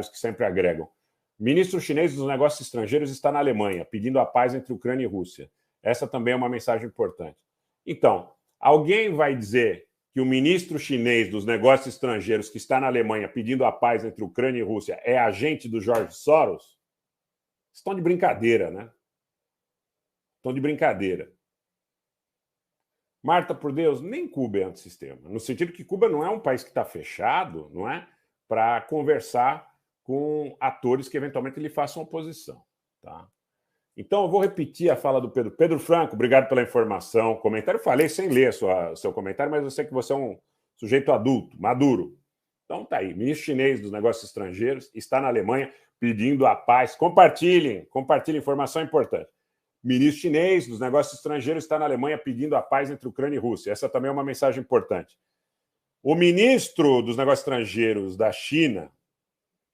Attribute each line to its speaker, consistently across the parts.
Speaker 1: que sempre agregam. Ministro chinês dos negócios estrangeiros está na Alemanha, pedindo a paz entre Ucrânia e Rússia. Essa também é uma mensagem importante. Então, alguém vai dizer que o ministro chinês dos negócios estrangeiros que está na Alemanha pedindo a paz entre Ucrânia e Rússia é agente do George Soros? Estão de brincadeira, né? Estão de brincadeira. Marta, por Deus, nem Cuba é antissistema. No sentido que Cuba não é um país que está fechado, não é? Para conversar com atores que eventualmente lhe façam oposição. Tá? Então, eu vou repetir a fala do Pedro. Pedro Franco, obrigado pela informação, comentário. Eu falei sem ler seu comentário, mas eu sei que você é um sujeito adulto, maduro. Então, tá aí. Ministro chinês dos negócios estrangeiros está na Alemanha pedindo a paz. Compartilhem informação importante. Ministro chinês dos negócios estrangeiros está na Alemanha pedindo a paz entre Ucrânia e Rússia. Essa também é uma mensagem importante. O ministro dos negócios estrangeiros da China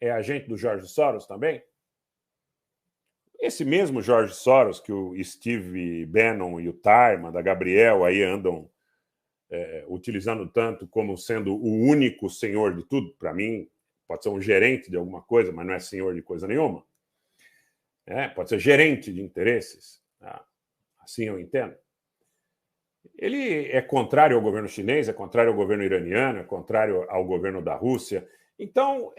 Speaker 1: é agente do George Soros também? Esse mesmo George Soros que o Steve Bannon e o Tharman, da Gabriel, aí andam utilizando tanto como sendo o único senhor de tudo, para mim, pode ser um gerente de alguma coisa, mas não é senhor de coisa nenhuma. Pode ser gerente de interesses, tá? Assim eu entendo. Ele é contrário ao governo chinês, é contrário ao governo iraniano, é contrário ao governo da Rússia. Então,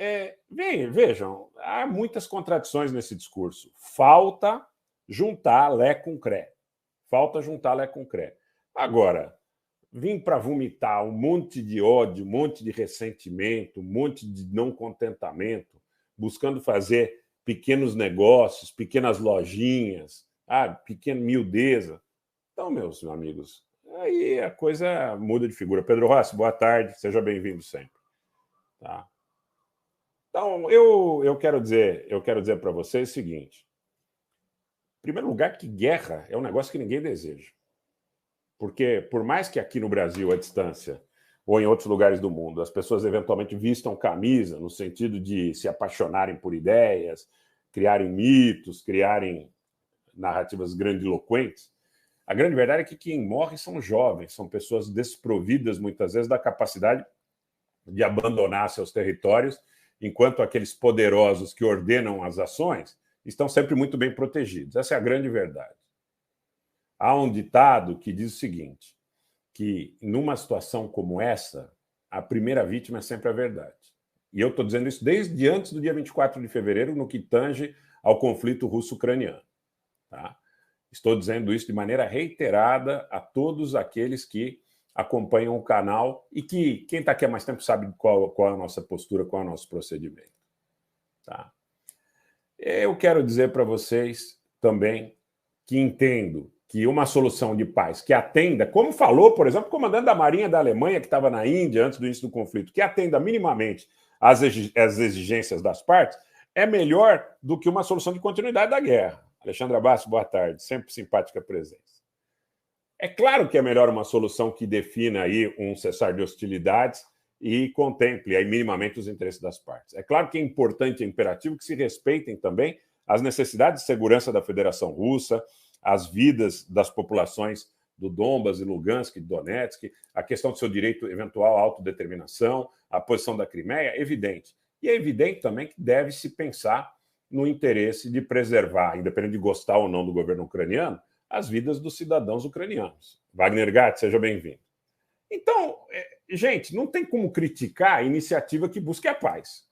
Speaker 1: vejam, há muitas contradições nesse discurso. Falta juntar Lé com Cré. Agora, vim para vomitar um monte de ódio, um monte de ressentimento, um monte de não contentamento, buscando fazer pequenos negócios, pequenas lojinhas, pequena miudeza. Então, meus amigos, aí a coisa muda de figura. Pedro Rossi, boa tarde, seja bem-vindo sempre. Tá? Então, eu quero dizer para vocês o seguinte. Em primeiro lugar, que guerra é um negócio que ninguém deseja. Porque, por mais que aqui no Brasil, à distância, ou em outros lugares do mundo, as pessoas eventualmente vistam camisa no sentido de se apaixonarem por ideias, criarem mitos, criarem narrativas grandiloquentes, a grande verdade é que quem morre são jovens, são pessoas desprovidas, muitas vezes, da capacidade de abandonar seus territórios, enquanto aqueles poderosos que ordenam as ações estão sempre muito bem protegidos. Essa é a grande verdade. Há um ditado que diz o seguinte, que numa situação como essa, a primeira vítima é sempre a verdade. E eu estou dizendo isso desde antes do dia 24 de fevereiro, no que tange ao conflito russo-ucraniano. Tá? Estou dizendo isso de maneira reiterada a todos aqueles que acompanham o canal e que quem está aqui há mais tempo sabe qual é a nossa postura, qual é o nosso procedimento. Tá? Eu quero dizer para vocês também que entendo que uma solução de paz que atenda, como falou, por exemplo, o comandante da Marinha da Alemanha, que estava na Índia antes do início do conflito, que atenda minimamente às exigências das partes, é melhor do que uma solução de continuidade da guerra. Alexandre Abbas, boa tarde, sempre simpática presença. É claro que é melhor uma solução que defina aí um cessar de hostilidades e contemple aí minimamente os interesses das partes. É claro que é importante e imperativo que se respeitem também as necessidades de segurança da Federação Russa, as vidas das populações do Donbas e Lugansk, de Donetsk, a questão do seu direito eventual à autodeterminação, a posição da Crimeia, é evidente. E é evidente também que deve-se pensar no interesse de preservar, independente de gostar ou não do governo ucraniano, as vidas dos cidadãos ucranianos. Wagner Gatti, seja bem-vindo. Então, gente, não tem como criticar a iniciativa que busque a paz.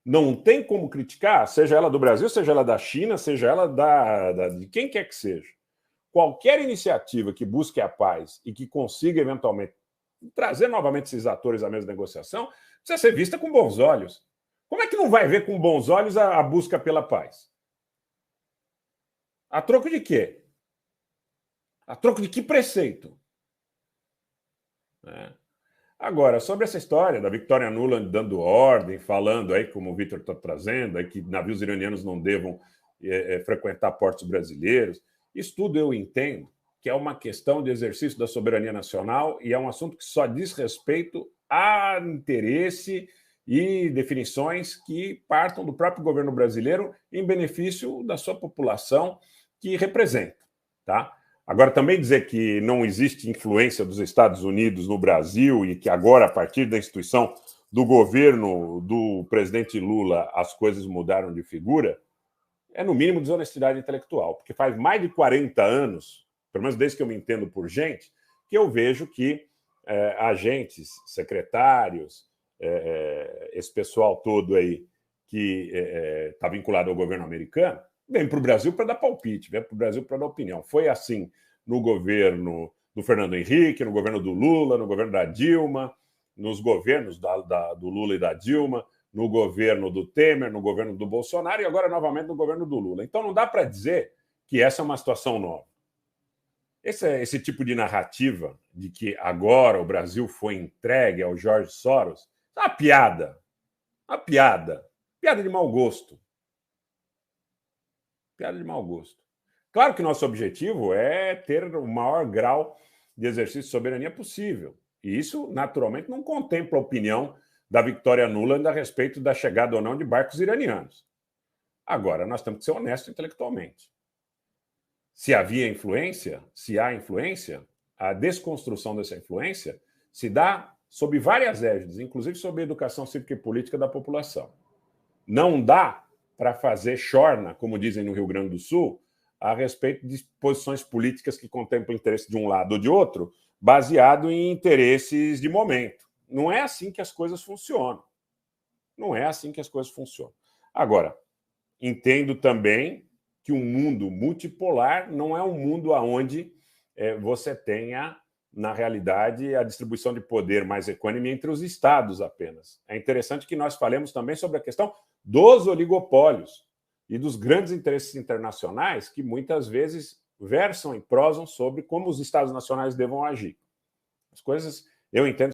Speaker 1: Não tem como criticar, seja ela do Brasil, seja ela da China, seja ela de quem quer que seja. Qualquer iniciativa que busque a paz e que consiga, eventualmente, trazer novamente esses atores à mesa de negociação, precisa ser vista com bons olhos. Como é que não vai ver com bons olhos a busca pela paz? A troco de quê? A troco de que preceito? Agora, sobre essa história da Victoria Nuland dando ordem, falando aí, como o Vitor está trazendo, aí, que navios iranianos não devam frequentar portos brasileiros, isso tudo eu entendo que é uma questão de exercício da soberania nacional e é um assunto que só diz respeito a interesse e definições que partam do próprio governo brasileiro em benefício da sua população que representa, tá? Agora, também dizer que não existe influência dos Estados Unidos no Brasil e que agora, a partir da instituição do governo do presidente Lula as coisas mudaram de figura, é no mínimo desonestidade intelectual, porque faz mais de 40 anos, pelo menos desde que eu me entendo por gente, que eu vejo que agentes, secretários, esse pessoal todo aí que está vinculado ao governo americano, vem para o Brasil para dar palpite, vem para o Brasil para dar opinião. Foi assim no governo do Fernando Henrique, no governo do Lula, no governo da Dilma, nos governos do Lula e da Dilma, no governo do Temer, no governo do Bolsonaro e agora novamente no governo do Lula. Então não dá para dizer que essa é uma situação nova. Esse tipo de narrativa de que agora o Brasil foi entregue ao Jorge Soros é uma piada. Uma piada. Piada de mau gosto. Piada de mau gosto. Claro que nosso objetivo é ter o maior grau de exercício de soberania possível. E isso, naturalmente, não contempla a opinião da Victoria Nuland a respeito da chegada ou não de barcos iranianos. Agora, nós temos que ser honestos intelectualmente. Se havia influência, se há influência, a desconstrução dessa influência se dá sob várias égides, inclusive sob a educação cívica e política da população. Não dá para fazer chorna, como dizem no Rio Grande do Sul, a respeito de posições políticas que contemplam interesse de um lado ou de outro, baseado em interesses de momento. Não é assim que as coisas funcionam. Não é assim que as coisas funcionam. Agora, entendo também que um mundo multipolar não é um mundo onde você tenha, na realidade, a distribuição de poder mais equânime entre os estados apenas. É interessante que nós falemos também sobre a questão dos oligopólios e dos grandes interesses internacionais que muitas vezes versam e prosam sobre como os estados nacionais devam agir. As coisas, eu entendo